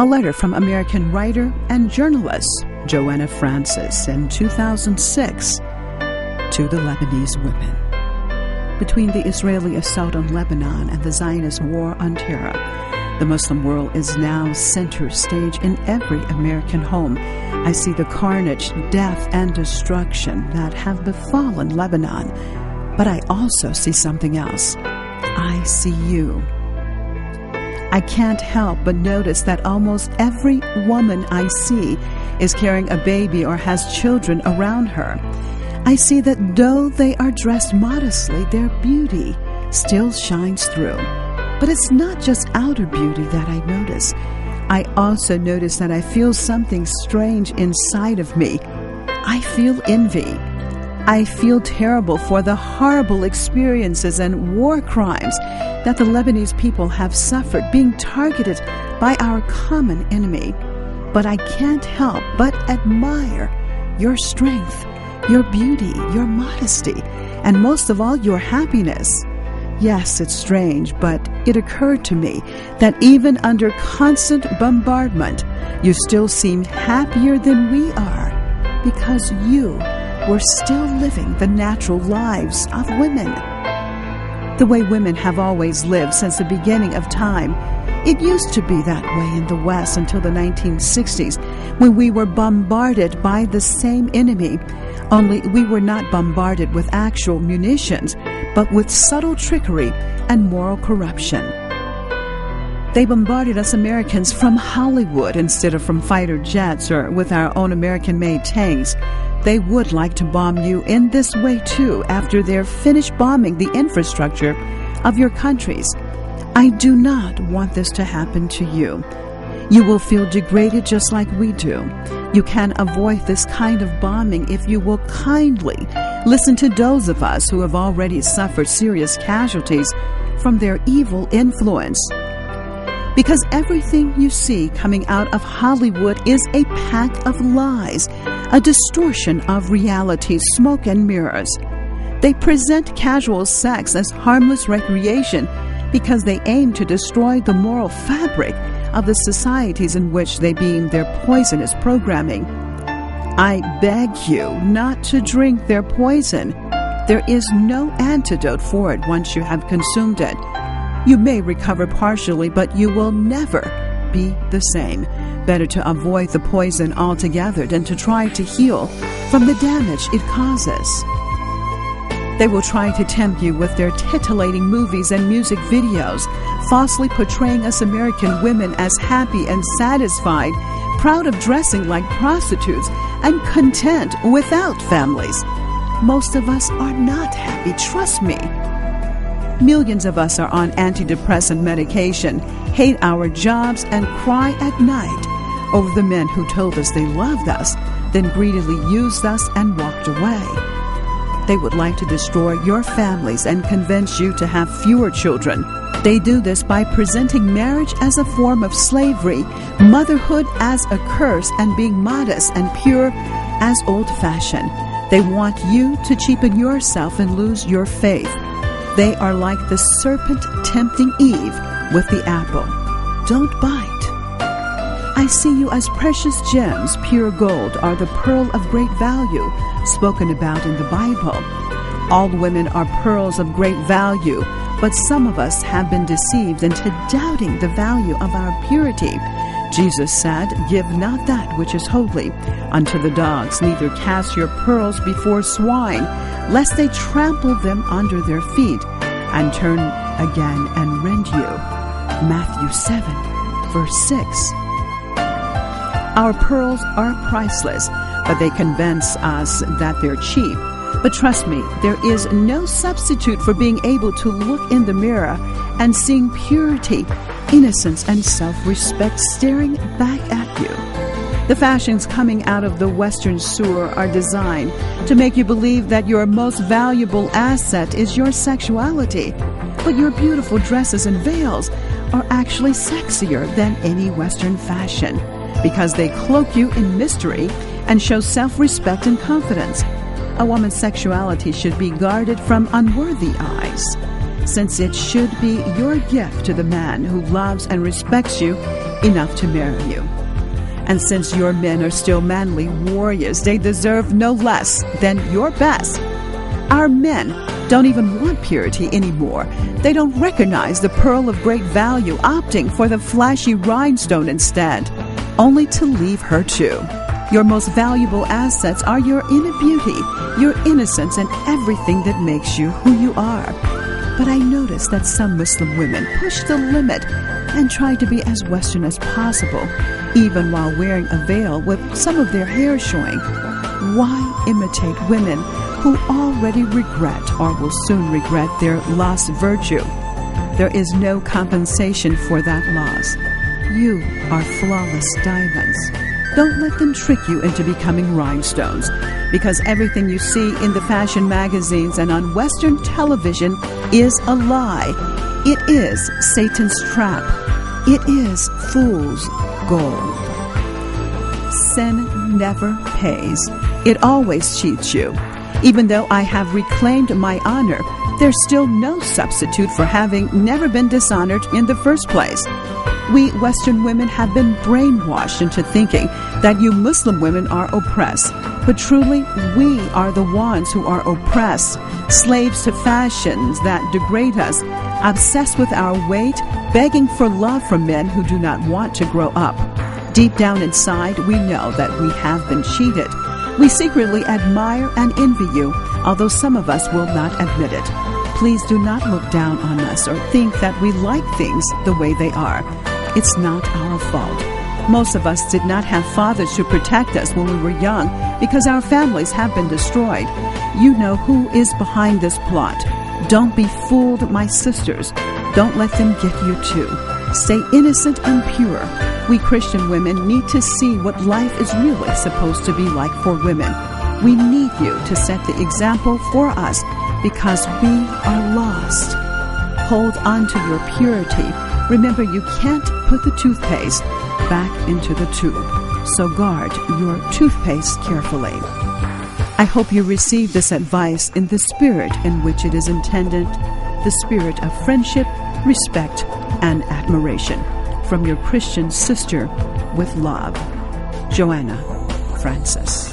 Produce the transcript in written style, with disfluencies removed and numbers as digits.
A letter from American writer and journalist Joanna Francis in 2006 to the Lebanese women. Between the Israeli assault on Lebanon and the Zionist war on terror, the Muslim world is now center stage in every American home. I see the carnage, death, and destruction that have befallen Lebanon. But I also see something else. I see you. I can't help but notice that almost every woman I see is carrying a baby or has children around her. I see that though they are dressed modestly, their beauty still shines through. But it's not just outer beauty that I notice. I also notice that I feel something strange inside of me. I feel envy. I feel terrible for the horrible experiences and war crimes that the Lebanese people have suffered, being targeted by our common enemy. But I can't help but admire your strength, your beauty, your modesty, and most of all, your happiness. Yes, it's strange, but it occurred to me that even under constant bombardment, you still seem happier than we are because you were still living the natural lives of women. The way women have always lived since the beginning of time. It used to be that way in the West until the 1960s, when we were bombarded by the same enemy, only we were not bombarded with actual munitions, but with subtle trickery and moral corruption. They bombarded us Americans from Hollywood instead of from fighter jets or with our own American-made tanks. They would like to bomb you in this way too after they're finished bombing the infrastructure of your countries. I do not want this to happen to you. You will feel degraded just like we do. You can avoid this kind of bombing if you will kindly listen to those of us who have already suffered serious casualties from their evil influence. Because everything you see coming out of Hollywood is a pack of lies, a distortion of reality, smoke and mirrors. They present casual sex as harmless recreation because they aim to destroy the moral fabric of the societies in which they beam their poisonous programming. I beg you not to drink their poison. There is no antidote for it once you have consumed it. You may recover partially, but you will never be the same. Better to avoid the poison altogether than to try to heal from the damage it causes. They will try to tempt you with their titillating movies and music videos, falsely portraying us American women as happy and satisfied, proud of dressing like prostitutes, and content without families. Most of us are not happy, trust me. Millions of us are on antidepressant medication, hate our jobs, and cry at night over the men who told us they loved us, then greedily used us and walked away. They would like to destroy your families and convince you to have fewer children. They do this by presenting marriage as a form of slavery, motherhood as a curse, and being modest and pure as old-fashioned. They want you to cheapen yourself and lose your faith. They are like the serpent tempting Eve with the apple. Don't bite. I see you as precious gems, pure gold, are the pearl of great value spoken about in the Bible. All women are pearls of great value, but some of us have been deceived into doubting the value of our purity. Jesus said, "Give not that which is holy unto the dogs, neither cast your pearls before swine, lest they trample them under their feet, and turn again and rend you." Matthew 7, verse 6. Our pearls are priceless, but they convince us that they're cheap. But trust me, there is no substitute for being able to look in the mirror and seeing purity, innocence, and self-respect staring back at you. The fashions coming out of the Western sewer are designed to make you believe that your most valuable asset is your sexuality. But your beautiful dresses and veils are actually sexier than any Western fashion because they cloak you in mystery and show self-respect and confidence. A woman's sexuality should be guarded from unworthy eyes. since it should be your gift to the man who loves and respects you enough to marry you. And since your men are still manly warriors, they deserve no less than your best. Our men don't even want purity anymore. They don't recognize the pearl of great value, opting for the flashy rhinestone instead, only to leave her too. Your most valuable assets are your inner beauty, your innocence, and everything that makes you who you are. But I notice that some Muslim women push the limit and try to be as Western as possible, even while wearing a veil with some of their hair showing. Why imitate women who already regret or will soon regret their lost virtue? There is no compensation for that loss. You are flawless diamonds. Don't let them trick you into becoming rhinestones, because everything you see in the fashion magazines and on Western television is a lie. It is Satan's trap. It is fool's gold. Sin never pays. It always cheats you. Even though I have reclaimed my honor, there's still no substitute for having never been dishonored in the first place. We Western women have been brainwashed into thinking that you Muslim women are oppressed. But truly, we are the ones who are oppressed, slaves to fashions that degrade us, obsessed with our weight, begging for love from men who do not want to grow up. Deep down inside, we know that we have been cheated. We secretly admire and envy you, although some of us will not admit it. Please do not look down on us or think that we like things the way they are. It's not our fault. Most of us did not have fathers to protect us when we were young because our families have been destroyed. You know who is behind this plot. Don't be fooled, my sisters. Don't let them get you too. Stay innocent and pure. We Christian women need to see what life is really supposed to be like for women. We need you to set the example for us because we are lost. Hold on to your purity. Remember, you can't put the toothpaste back into the tube. So guard your toothpaste carefully. I hope you receive this advice in the spirit in which it is intended, the spirit of friendship, respect, and admiration. From your Christian sister with love, Joanna Francis.